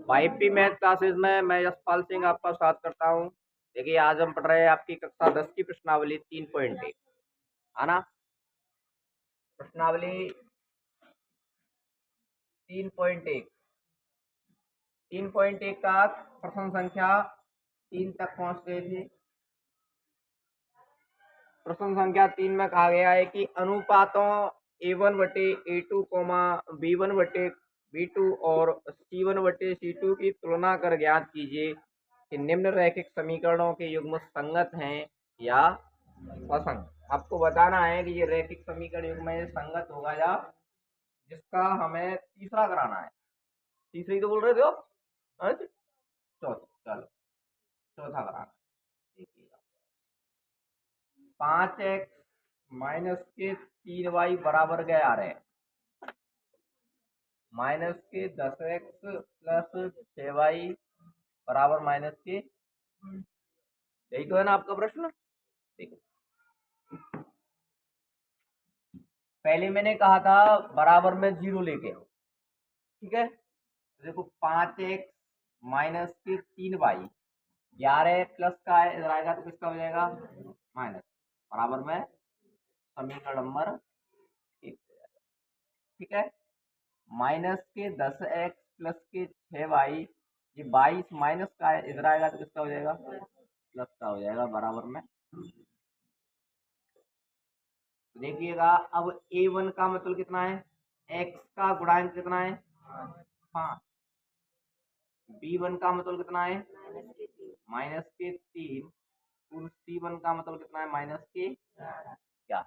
YP math classes में मैं यशपाल सिंह आपका स्वागत करता हूँ। देखिए आज हम पढ़ रहे हैं आपकी कक्षा 10 की प्रश्नावली 3.1 है ना। प्रश्नावली 3.1 3.1 का प्रश्न संख्या 3 तक पहुंच गए थे। प्रश्न संख्या 3 में कहा गया है कि अनुपातों A1 बटे A2 B1 बटे B2 और C1 बटे C2 की तुलना कर ज्ञात कीजिए कि निम्न रैखिक समीकरणों के युग्म संगत हैं या असंगत। आपको बताना है कि ये रैखिक समीकरण युग्म में संगत होगा या, जिसका हमें तीसरा कराना है। तीसरी तो बोल रहे थे आप, चौथा, चलो चौथा कराना। देखिएगा 5x माइनस के 3y बराबर 11 है, माइनस के 10x प्लस 6y बराबर माइनस के, यही तो है ना आपका प्रश्न। देखो पहले मैंने कहा था बराबर में 0 लेके आओ, ठीक है। देखो 5x माइनस के 3y 11 प्लस का है, इधर आएगा तो किसका हो जाएगा माइनस, बराबर में समीकरण नंबर 1 हो जाएगा, ठीक है। माइनस के 10x प्लस के 6y, ये 22 माइनस का है, इधर आएगा तो किसका हो जाएगा प्लस का हो जाएगा, बराबर में। देखिएगा अब A1 का मतलब कितना है, x का गुणांक कितना है 5, B1 का मतलब कितना है माइनस के 3, और C1 का मतलब कितना है माइनस के 11,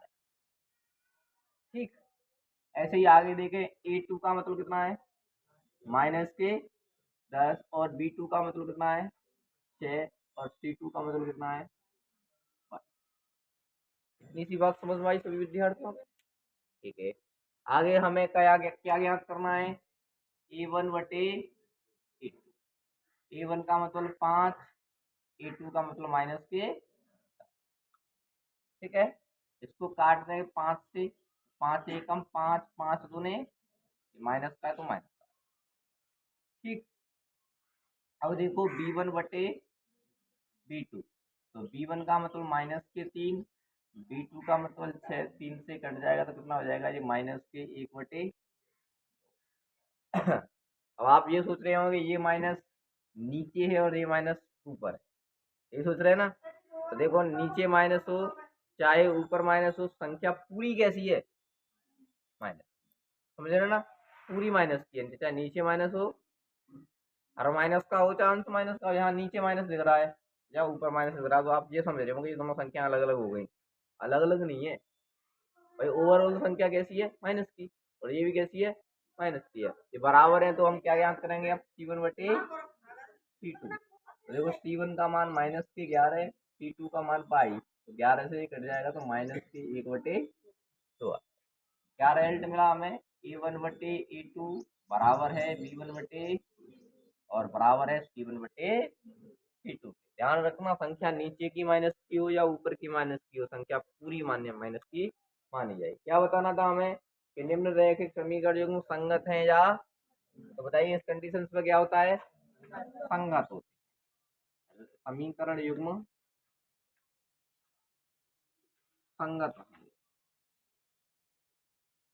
ठीक। ऐसे ही आगे देखें A2 का मतलब कितना है माइनस के 10, और B2 का मतलब कितना है 6, और C2 का मतलब कितना है 5। इतनी सी बात समझ में आई सभी विद्यार्थियों, ठीक है। आगे हमें क्या क्या ज्ञात करना है, A1 बटे A2। A1 का मतलब 5, A2 का मतलब माइनस के, ठीक है। इसको काट देंगे 5 से, 5 एकम 5, 5 दूने माइनस का है तो माइनस का, ठीक। अब देखो B1 बटे B2, तो B1 का मतलब माइनस के 3, B2 का मतलब 6, 3 से कट जाएगा तो कितना हो जाएगा ये माइनस के 1 बटे। अब आप ये सोच रहे होंगे ये माइनस नीचे है और ये माइनस ऊपर है, ये सोच रहे हैं ना। तो देखो नीचे माइनस हो चाहे ऊपर माइनस हो, संख्या पूरी कैसी है माइनस, समझ रहे ना, पूरी माइनस की है, चाहे नीचे माइनस हो और माइनस का हो चाहे अंश माइनस का, यहाँ नीचे माइनस दिख रहा है या ऊपर माइनस दिख रहा है, तो आप ये समझ रहे होंगे ये दोनों संख्या अलग अलग हो गई। अलग अलग नहीं है भाई, ओवरऑल संख्या कैसी है माइनस की, और ये भी कैसी है माइनस की है, ये बराबर है। तो हम क्या ज्ञात करेंगे अब C1 बटे C2। तो देखो C1 का मान माइनस के 11, C2 का मान 22, तो 11 से कट जाएगा तो माइनस के 1 बटे 2। क्या रिजल्ट मिला हमें, A1 बटे A2 बराबर है B1 बटे, और बराबर है C1 बटे C2। ध्यान रखना संख्या नीचे की माइनस की हो या ऊपर की माइनस की हो, संख्या पूरी मान्य माइनस की मानी जाए। क्या बताना था हमें कि निम्न रैखिक समीकरण युग्म संगत हैं या, तो बताइए इस कंडीशन में क्या होता है संगत होते, समीकरण युग्म संगत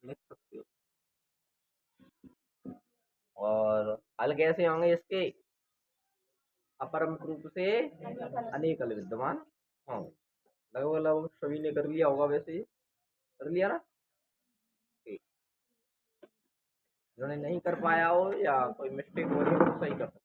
लिख सकते हो। और हल कैसे होंगे इसके, अपरम रूप से अनेक हल विद्यमान होंगे। लगभग लगभग सभी ने कर लिया होगा, वैसे ही कर लिया ना, ठीक। जिन्होंने नहीं कर पाया हो या कोई मिस्टेक हो रही हो तो सही कर सकते।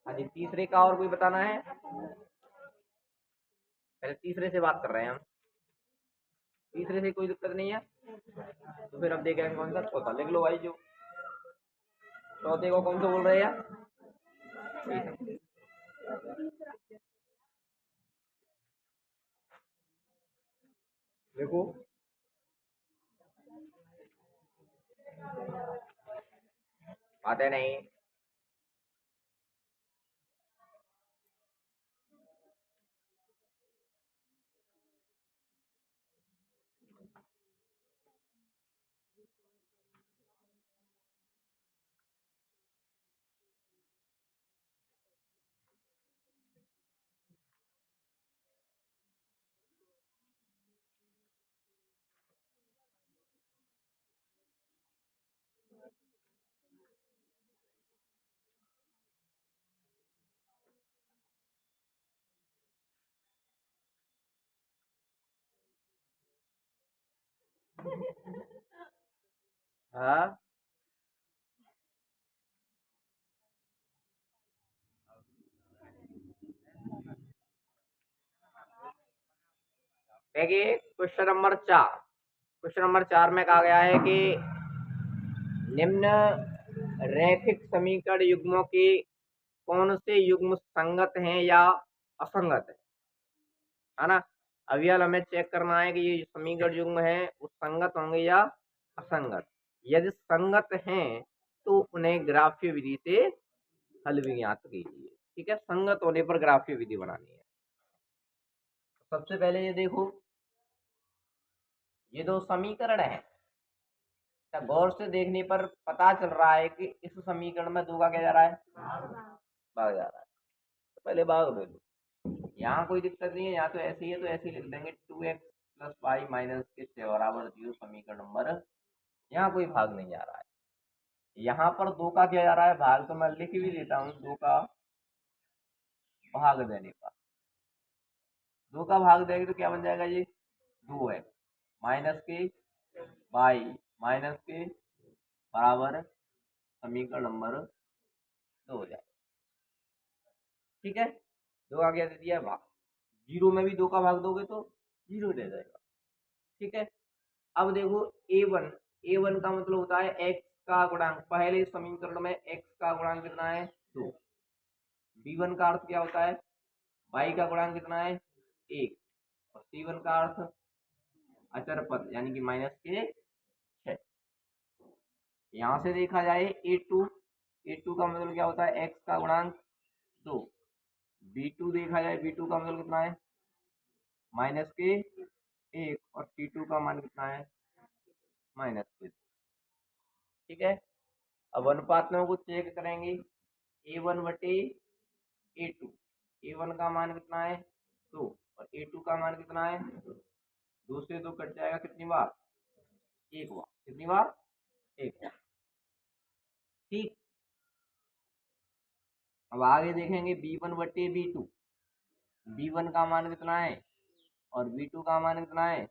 हाँ जी, तीसरे का और कोई बताना है? पहले तीसरे से बात कर रहे हैं हम। तीसरे से कोई दिक्कत नहीं है तो फिर अब देखेंगे कौन सा चौथा। लिख लो भाई, जो चौथे को कौन सा बोल रहे हैं? देखो, आते नहीं। हाँ, देखिए क्वेश्चन नंबर 4 में कहा गया है कि निम्न रैखिक समीकरण युग्मों के कौन से युग्म संगत हैं या असंगत है ना? अभी हमें चेक करना है कि ये समीकरण युग्म है वो संगत होंगे या असंगत। यदि संगत हैं तो उन्हें ग्राफ्य विधि से हल भी ज्ञात कीजिए। ठीक है, संगत होने पर ग्राफ्य विधि बनानी है। सबसे पहले ये देखो, ये दो समीकरण है। गौर से देखने पर पता चल रहा है कि इस समीकरण में दो का क्या जा रहा है, भाग जा रहा है। तो पहले भाग दे दो, यहाँ कोई दिक्कत नहीं है। यहाँ तो ऐसे ही है तो ऐसे ही लिख देंगे 2x प्लस वाई माइनस के बराबर 0 समीकरण नंबर। यहाँ कोई भाग नहीं जा रहा है। यहाँ पर दो का क्या जा रहा है, भाग। तो मैं लिख भी देता हूँ, दो का भाग देने पर, दो का भाग देंगे तो क्या बन जाएगा, ये 2x माइनस के वाई माइनस के बराबर समीकरण नंबर 2 हो जाएगा। ठीक है, दो का क्या दे दिया, भाग। जीरो में भी दो का भाग दोगे तो जीरो दे जाएगा। ठीक है, अब देखो ए वन का मतलब होता है एक्स का गुणांक। पहले समीकरण में एक्स का गुणांक कितना है, 2। बी वन का अर्थ क्या होता है, वाई का गुणांक कितना है, 1। और सी1 का अर्थ अचर पद यानी कि -6। यहाँ से देखा जाए ए टू का मतलब क्या होता है, एक्स का गुणांक 2। बी टू देखा जाए, बी टू का मतलब कितना है, -1। और सी टू का मान कितना है, -2। ठीक है, अब अनुपात में को चेक करेंगे। ए1/ए टू, ए1 का मान कितना है, 2। और ए टू का मान कितना है, 2 से 2 कट जाएगा कितनी बार, एक बार। कितनी बार, एक बार। ठीक, अब आगे देखेंगे b1/b2। b1 का मान कितना है और b2 का मान कितना है,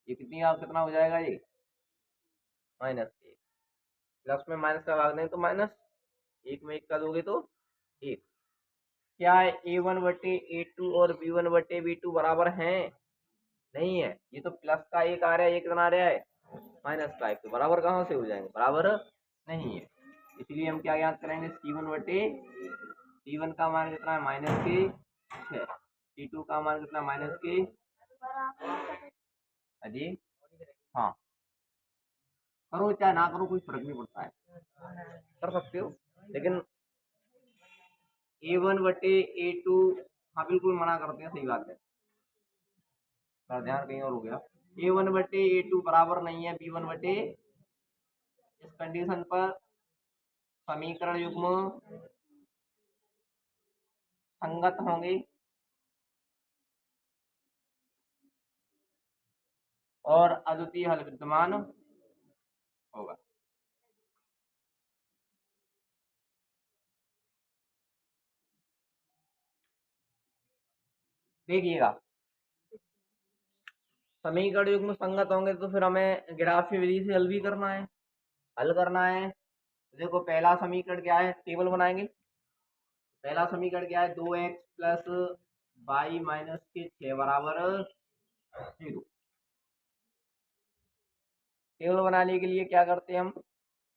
ये कितनी बार कितना हो जाएगा, ये -1। प्लस में माइनस का भाग दें तो माइनस, एक में एक का दोगे तो एक। क्या है, a1/a2 और b1/b2 बराबर हैं, नहीं है। ये तो प्लस का एक आ रहा है, ये कितना आ रहा है, माइनस का एक। तो बराबर कहाँ से हो जाएंगे, बराबर नहीं है। इसलिए हम क्या याद करेंगे, सी वन का मान कितना है, -6। सी टू का मान कितना, -के। अजी हाँ, करो चाहे ना करो कोई फर्क नहीं पड़ता है, कर सकते हो। लेकिन a1/a2, हाँ बिल्कुल मना करते हैं, सही बात है, पर ध्यान कहीं और हो गया। a1/a2 बराबर नहीं है b1/, इस कंडीशन पर समीकरण युग्म संगत होंगे और अद्वितीय हल विद्यमान होगा। देखिएगा, समीकरण युग्म संगत होंगे तो फिर हमें ग्राफीय विधि से हल भी करना है, हल करना है। देखो पहला समीकरण क्या है, टेबल बनाएंगे। पहला समीकरण क्या है, 2x प्लस वाई माइनस के 6 बराबर 0। टेबल बनाने के लिए क्या करते हैं हम,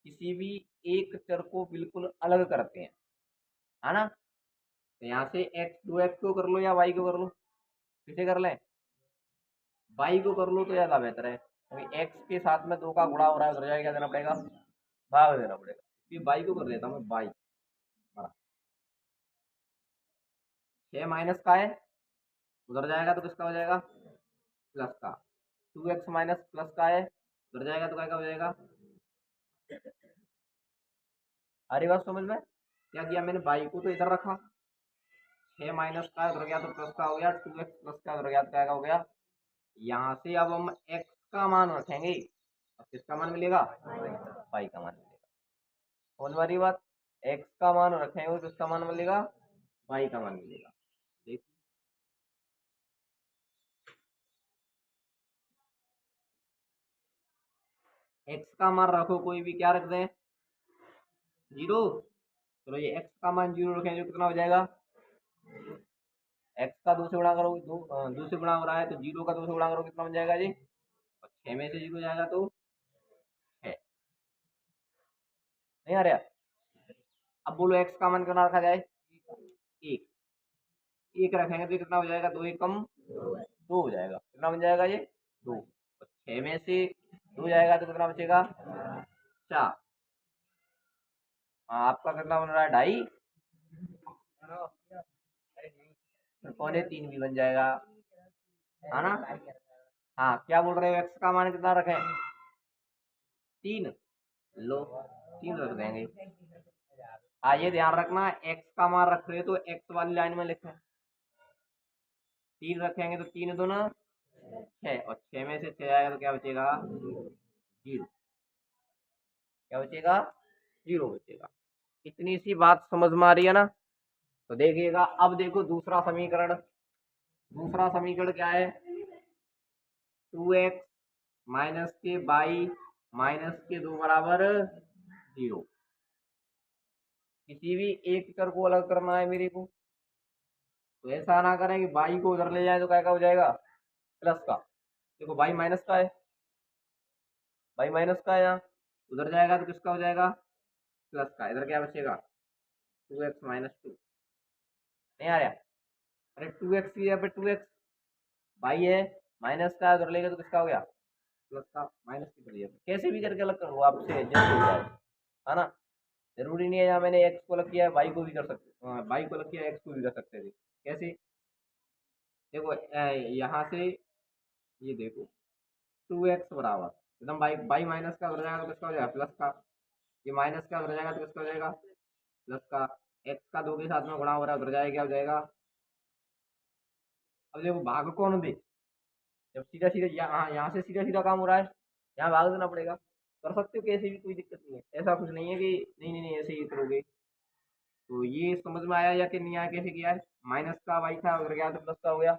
किसी भी एक चर को बिल्कुल अलग करते हैं, है ना। तो यहाँ से x 2x को कर लो या y को कर लो, किसे कर लें, y को कर लो तो ज़्यादा बेहतर है, क्योंकि x के साथ में 2 का गुणा हो रहा है, उधर जाके क्या देना पड़ेगा, भाग देना पड़ेगा। इसलिए y को कर लेता हूँ मैं, y 6 माइनस का है, उधर जाएगा तो किसका हो जाएगा, प्लस का। 2x माइनस प्लस का है, उधर जाएगा तो क्या का हो जाएगा। अरे बात समझ में, क्या किया मैंने, y को तो इधर रखा, 6 माइनस का उधर गया तो प्लस का हो गया, 2x प्लस का उधर गया तो क्या हो गया। यहाँ से अब हम x का मान रखेंगे, अब किसका मान मिलेगा, y का मान मिलेगा। समझ में आ रही बात, x का मान रखेंगे तो किसका मान मिलेगा, y का मान मिलेगा। ठीक, x का मान रखो कोई भी, क्या रख दें, 0। चलो ये x का मान 0 रखेंगे तो कितना हो जाएगा, x का 2 से गुणा करो, 2 से गुणा हो रहा है तो 0 का 2 से गुणा करो, कितना बन जाएगा जी, और 6 में से 0 जाएगा तो 6। नहीं आ रहा, अब बोलो x का मान कितना रखा जाए, 1। 1 रखेंगे तो कितना हो जाएगा, 2 1 कम 2 हो जाएगा, कितना बन जाएगा ये, 2। 6 में से 2 जाएगा तो कितना बचेगा, 4। हाँ, आपका कितना बन रहा है, 2.5, फिर 2.25 भी बन जाएगा, है ना। हाँ, क्या बोल रहे हो, x का मान कितना रखें, 3, लो 3 रख देंगे। हाँ, ये ध्यान रखना, x का मान रख रहे हो तो x वाली लाइन में लिखें, 3 रखेंगे तो 3 दूना 6, और 6 में से 6 आएगा तो क्या बचेगा, 0। क्या बचेगा, 0 बचेगा। इतनी सी बात समझ में आ रही है ना। तो देखिएगा, अब देखो दूसरा समीकरण, दूसरा समीकरण क्या है, 2x माइनस के बाई माइनस के 2 बराबर 0। किसी भी एक चर को अलग करना है मेरे को, तो ऐसा ना करें कि बाई को उधर ले जाए तो क्या का हो जाएगा, प्लस का। देखो बाई माइनस का है, बाई माइनस का है, यहाँ उधर जाएगा तो किसका हो जाएगा, प्लस का। इधर क्या बचेगा, 2x माइनस 2। नहीं आ रहा, अरे 2x की यहाँ पे 2x, बाई है माइनस का है, उधर लेगा तो किसका हो गया, प्लस का। माइनस की तरह कैसे भी करके अलग कर लो, आपसे एडजस्ट हो जाए, है ना। जरूरी नहीं है यहाँ मैंने x को अलग किया है, y को भी कर सकते, y को अलग किया है x को भी कर सकते थे। कैसे, देखो यहाँ से ये देखो, 2x बराबर एकदम बाई बाई माइनस का हो जाएगा तो किसका हो जाएगा, प्लस का। ये माइनस का हो जाएगा तो किसका हो जाएगा, प्लस का। x का 2 के साथ में गुणा हो रहा है, उधर जाएगा क्या हो जाएगा। अब देखो भाग कौन दे, जब सीधा सीधा यहाँ से सीधा सीधा काम हो रहा है, यहाँ भाग देना पड़ेगा। कर सकते हो कैसे भी, कोई दिक्कत नहीं है, ऐसा कुछ नहीं है कि नहीं नहीं नहीं ऐसे ही करोगे। तो ये समझ में आया या कि नहीं आया, कैसे किया है, माइनस का वाई था उधर गया तो प्लस का हो गया,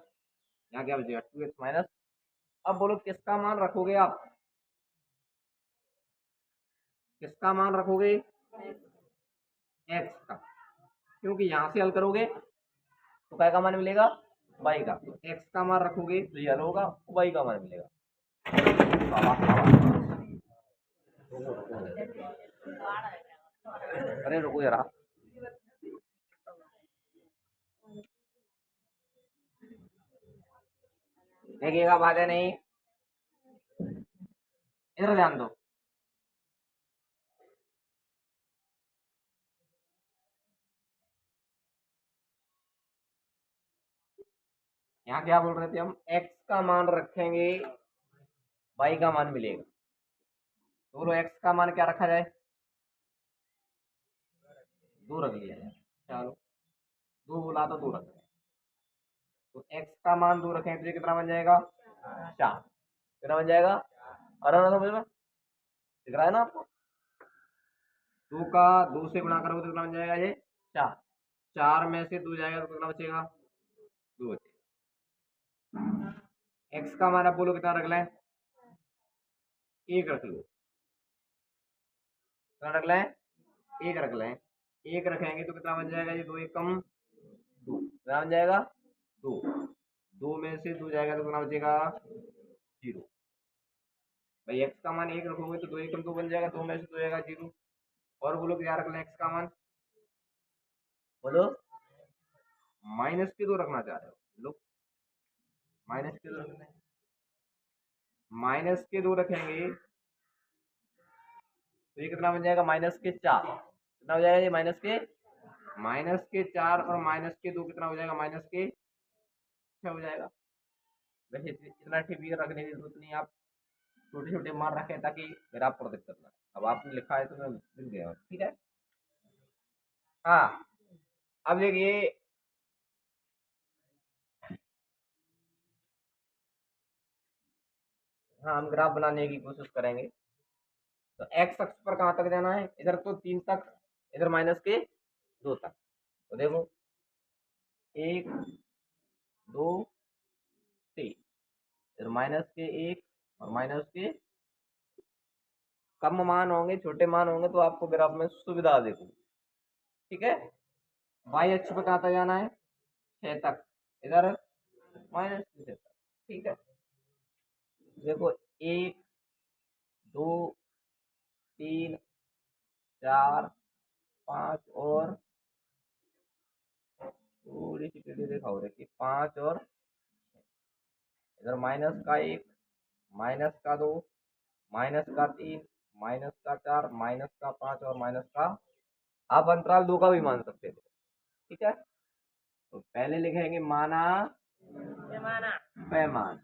यहाँ क्या बचेगा 2x माइनस। अब बोलो किसका मान रखोगे आप, किसका मान रखोगे, x का, क्योंकि यहाँ से हल करोगे तो क्या का मान मिलेगा, y का। तो x का मान रखोगे तो ये हल होगा, y का मान मिलेगा। अरे रुको जरा, देखिएगा बातें नहीं, इधर ध्यान दो। यहाँ क्या बोल रहे थे हम, x का मान रखेंगे, y का मान मिलेगा। तो बोलो x का मान क्या रखा जाए, 2 रख लिया जाए, चलो 2 बोला तो 2 रख लिया। तो x का मान 2 रखें तो ये कितना बन जाएगा, 4। कितना बन जाएगा, अरे ना समझ में दिख रहा है ना आपको, 2 का 2 से गुणा करोगे तो कितना बन जाएगा ये, 4। 4 में से 2 जाएगा तो कितना बचेगा, 2 बचेगा। x का मान अब बोलो कितना रख लें, 1 रख लो, कितना रख लें, 1 रख लें। एक रखेंगे तो कितना बन जाएगा, ये 2 एक कम 2, कितना बन जाएगा 2, 2 में से 2 जाएगा तो कितना बचेगा 0। भाई x का मान 1 रखोगे तो 2 एक कम 2 बन जाएगा, 2 में से 2 जाएगा 0। और बोलो क्या रख लें x का मान, बोलो माइनस के 2 रखना चाह रहे हो, लो माइनस के 2 रख लें, माइनस के 2 रखेंगे तो ये कितना बन जाएगा -4, कितना हो जाएगा ये -4 और -2 कितना हो जाएगा -6 हो जाएगा। वैसे इतना ठीक भी रखने की जरूरत नहीं, आप छोटे छोटे मान रखें ताकि ग्राफ पर दिक्कत ना। अब आपने लिखा है तो मैं लिख गया, ठीक है। हाँ अब देखिए हाँ हम ग्राफ बनाने की कोशिश करेंगे। तो एक्स अक्ष पर कहाँ तक जाना है, इधर तो 3 तक, इधर -2 तक। तो देखो 1 2 3, इधर -1 और -, कम मान होंगे छोटे मान होंगे तो आपको ग्राफ में सुविधा देखो, ठीक है। वाई अक्ष पर कहाँ तक जाना है 6 तक, इधर -6 तक, ठीक है। देखो 1 2 3 4 5 और थोड़ी सी टेढ़ी रेखा हो रखी है, 5 और इधर -1 -2 -3 -4 -5 और आप अंतराल 2 का भी मान सकते थे, ठीक है। तो पहले लिखेंगे माना पैमाना,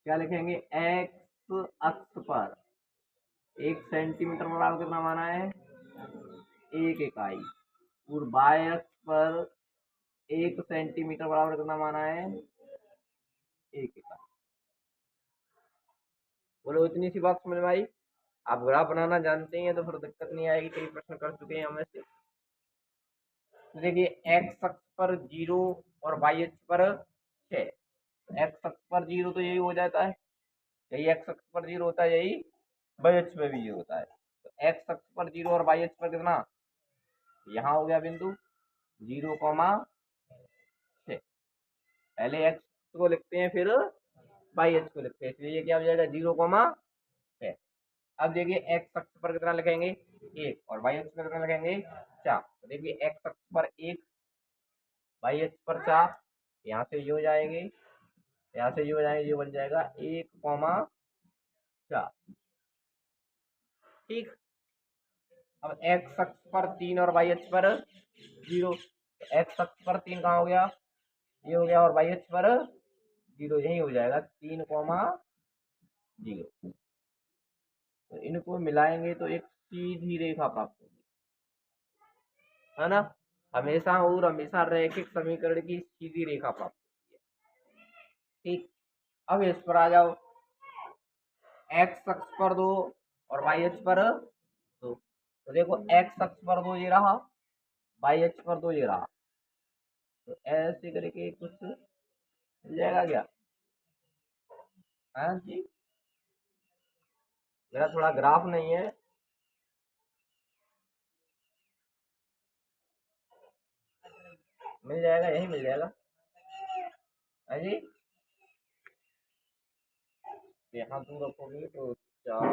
क्या लिखेंगे एक्स अक्ष पर 1 सेंटीमीटर बराबर कितना माना है 1 इकाई, और बाय अक्ष पर 1 सेंटीमीटर बराबर कितना माना है 1 इकाई। बोलो इतनी सी बात समझ में आई। आप ग्राफ बनाना जानते हैं तो फिर दिक्कत नहीं आएगी, कई प्रश्न कर चुके हैं हमें से। तो देखिए एक्स अक्ष पर 0 और वाई अक्ष पर 6, एक्स अक्ष पर 0 तो यही हो जाता है, यही एक्स अक्ष पर 0 होता है, यही वाई अक्ष पर भी 0 होता है। तो एक्स अक्ष पर 0 और वाई अक्ष पर कितना, यहाँ हो गया बिंदु 0,6, पहले एक्स को लिखते हैं फिर वाई अक्ष को लिखते हैं, इसलिए ये क्या हो जाएगा 0,6। अब देखिए एक्स अक्ष पर कितना लिखेंगे 1 और वाई अक्ष पर कितना लिखेंगे 4। तो देखिए एक्स अक्ष पर 1 वाई अक्ष पर 4, यहाँ से ये हो जाएंगे, यहाँ से ये हो जाएंगे, ये बन जाएगा 1,4, ठीक। अब एक्स अक्ष पर 3 और वाई अक्ष पर 0, एक्स अक्ष पर 3 कहाँ हो गया, ये हो गया, और वाई अक्ष पर 0 यही हो जाएगा 3,0। तो इनको मिलाएंगे तो एक सीधी रेखा प्राप्त होगी, है ना। हमेशा और हमेशा रैखिक समीकरण की सीधी रेखा प्राप्त होती है, ठीक। अब इस पर आ जाओ, एक्स अक्ष पर 2 और वाई अक्ष पर 2। तो देखो एक्स अक्ष पर 2 ये रहा, वाई अक्ष पर 2 ये रहा, तो ऐसे करके कुछ मिल जाएगा क्या, हाँ जी। मेरा थोड़ा ग्राफ नहीं है, मिल जाएगा, यही मिल जाएगा, हाँ जी। यहाँ तुम रखोगे तो 4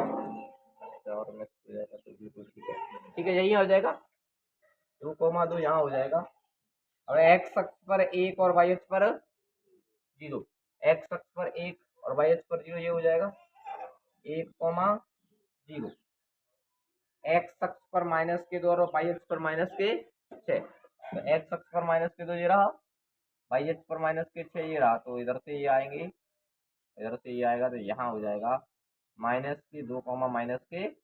4 में हो जाएगा, तो बिल्कुल ठीक है, ठीक है, यही हो जाएगा 2,2 यहाँ हो जाएगा। और एक्स अक्ष पर 1 और वाई अक्ष पर 0, एक्स अक्ष पर 1 और वाई अक्ष पर 0, ये हो जाएगा 1,0। एक्स अक्ष पर -2 और वाई अक्ष पर -6, तो एक्स अक्ष पर -2 ये रहा, वाई अक्ष पर -6 ये रहा, तो इधर से ये आएंगे, इधर से ये आएगा, तो यहाँ हो जाएगा -2, -6।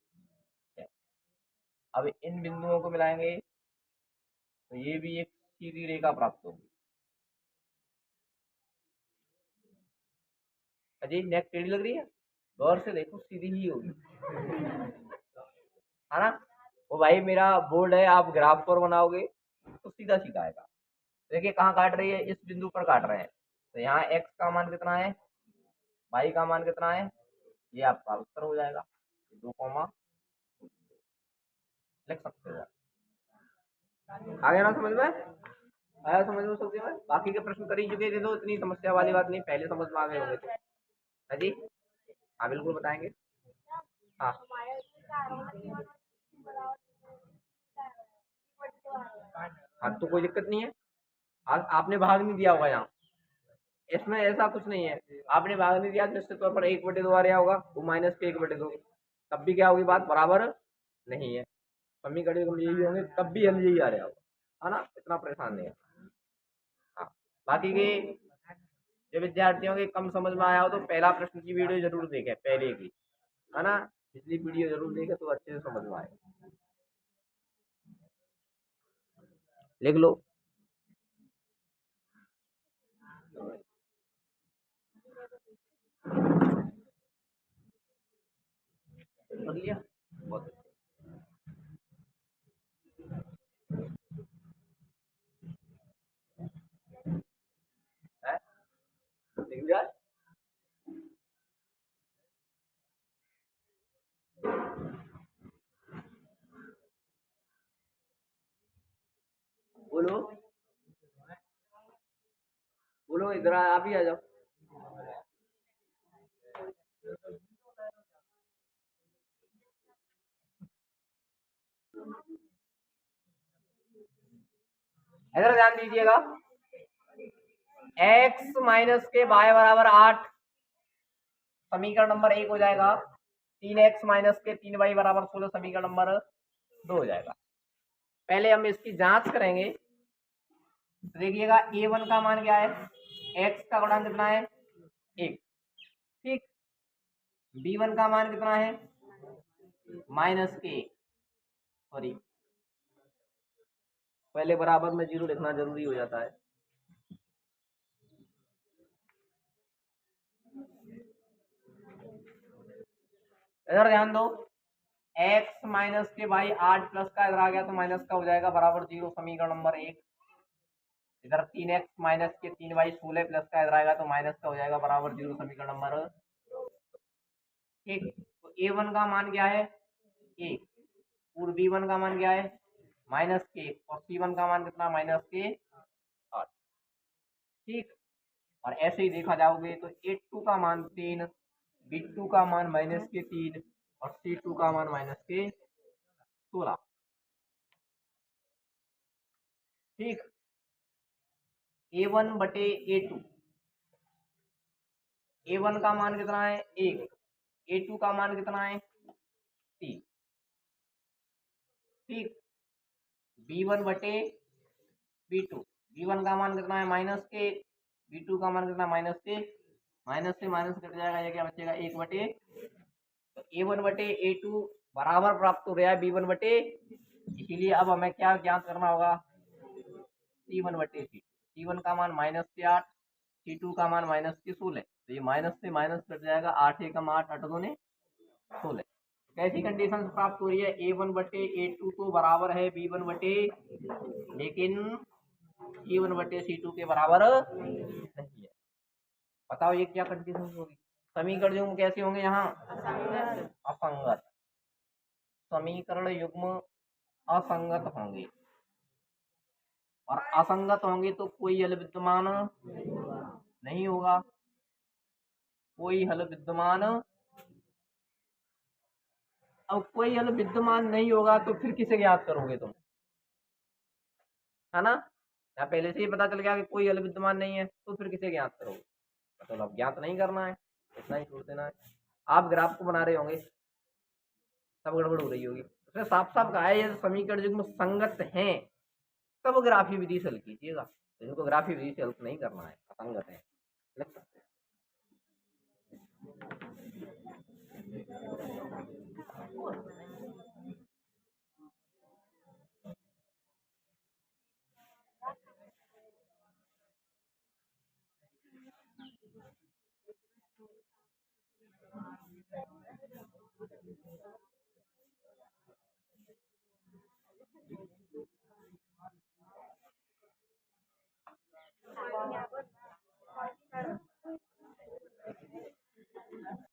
अब इन बिंदुओं को मिलाएंगे तो ये भी एक सीधी रेखा प्राप्त होगी। अजय नेक टेढ़ी लग रही है, गौर से देखो सीधी ही होगी, है ना। वो भाई मेरा बोर्ड है, आप ग्राफ पर बनाओगे तो सीधा सीधा आएगा। देखिए कहाँ काट रही है, इस बिंदु पर काट रहे हैं, तो यहाँ x का मान कितना है, y का मान कितना है, ये आपका उत्तर हो जाएगा 2, लिख सकते हो। आ गया ना समझ में? आया समझ में सोचे में? बाकी के प्रश्न कर ही चुके थे तो इतनी समस्या वाली बात नहीं, पहले समझ में आ गए होंगे तो। है जी? हाँ बिल्कुल बताएंगे। हाँ हाँ तो कोई दिक्कत नहीं है। आपने भाग नहीं दिया होगा यहाँ, इसमें ऐसा कुछ नहीं है। आपने भाग नहीं दिया, निश्चित तौर पर 1/2 आ रहा होगा, वो माइनस के 1/2, तब भी क्या होगी बात बराबर नहीं है। समीकरण हम यही होंगे, तब भी हम यही आ रहा होगा, है ना, इतना परेशान नहीं है। हाँ बाकी के जो विद्यार्थियों के कम समझ में आया हो तो पहला प्रश्न की वीडियो जरूर देखें, पहले की, है ना, पिछली वीडियो जरूर देखें तो अच्छे से समझ में आए। लिख लो। कर लिया, बहुत अच्छा है, लिख लिया। बोलो बोलो, इधर आप ही आ जाओ। इधर ध्यान दीजिएगा, x माइनस के y बराबर 8 समीकरण नंबर 1 हो जाएगा, 3x माइनस के 3y बराबर 16 समीकरण नंबर 2 हो जाएगा। पहले हम इसकी जांच करेंगे। तो देखिएगा a1 का मान क्या है, x का गुणांक कितना है 1, ठीक। b1 का मान कितना है माइनस के, सॉरी पहले बराबर में 0 लिखना जरूरी हो जाता है। इधर ध्यान दो, x माइनस के भाई 8 प्लस का इधर आ गया तो माइनस का हो जाएगा बराबर 0 समीकरण नंबर 1। इधर 3x माइनस के 3y 16 प्लस का इधर आएगा तो माइनस का हो जाएगा बराबर 0 समीकरण नंबर, ठीक। तो a1 का मान क्या है 1 और b1 का मान क्या है माइनस के, और c1 का मान कितना माइनस के 8, ठीक। और ऐसे ही देखा जाओगे तो a2 का मान 3, b2 का मान माइनस के 3 और c2 का मान माइनस के 16, ठीक। a1 बटे a2, a1 का मान कितना है 1, a2 का मान कितना है 3, ठीक। b1 बटे b2, b1 का मान कितना है माइनस के, b2 का मान कितना माइनस के, माइनस से माइनस कट जाएगा, ये क्या बचेगा 1 बटे, तो a1 बटे a2 बराबर प्राप्त हो गया है b1 बटे, इसीलिए अब हमें क्या ज्ञात करना होगा c1 बटे c1 का मान माइनस के 8, c2 का मान माइनस के 16, तो ये माइनस से माइनस कट जाएगा, 8 एकम 8, 8 दूने 16। कैसी कंडीशन प्राप्त हो रही है a1 बटे a2 तो बराबर है b1 बटे, लेकिन c1 बटे c2 के बराबर नहीं है। बताओ ये क्या कंडीशन होगी, समीकरण युग्म कैसे होंगे यहाँ असंगत, समीकरण युग्म असंगत होंगे, और असंगत होंगे तो कोई हल विद्यमान नहीं होगा, कोई हल विद्यमान, अब कोई हल विद्यमान नहीं होगा तो फिर किसे ज्ञात करोगे तुम, है ना, या पहले से ही पता चल गया कि कोई हल विद्यमान नहीं है तो फिर किसे ज्ञात करोगे, मतलब अब ज्ञात नहीं करना है, इतना ही छोड़ देना है। आप ग्राफ को बना रहे होंगे तब गड़बड़ हो रही होगी, उसने साफ साफ कहा है ये समीकरण युग्म संगत हैं तब ग्राफी विधि से हल कीजिएगा, तो इनको ग्राफी विधि से हल नहीं करना है, असंगत है लिख सकते हैं।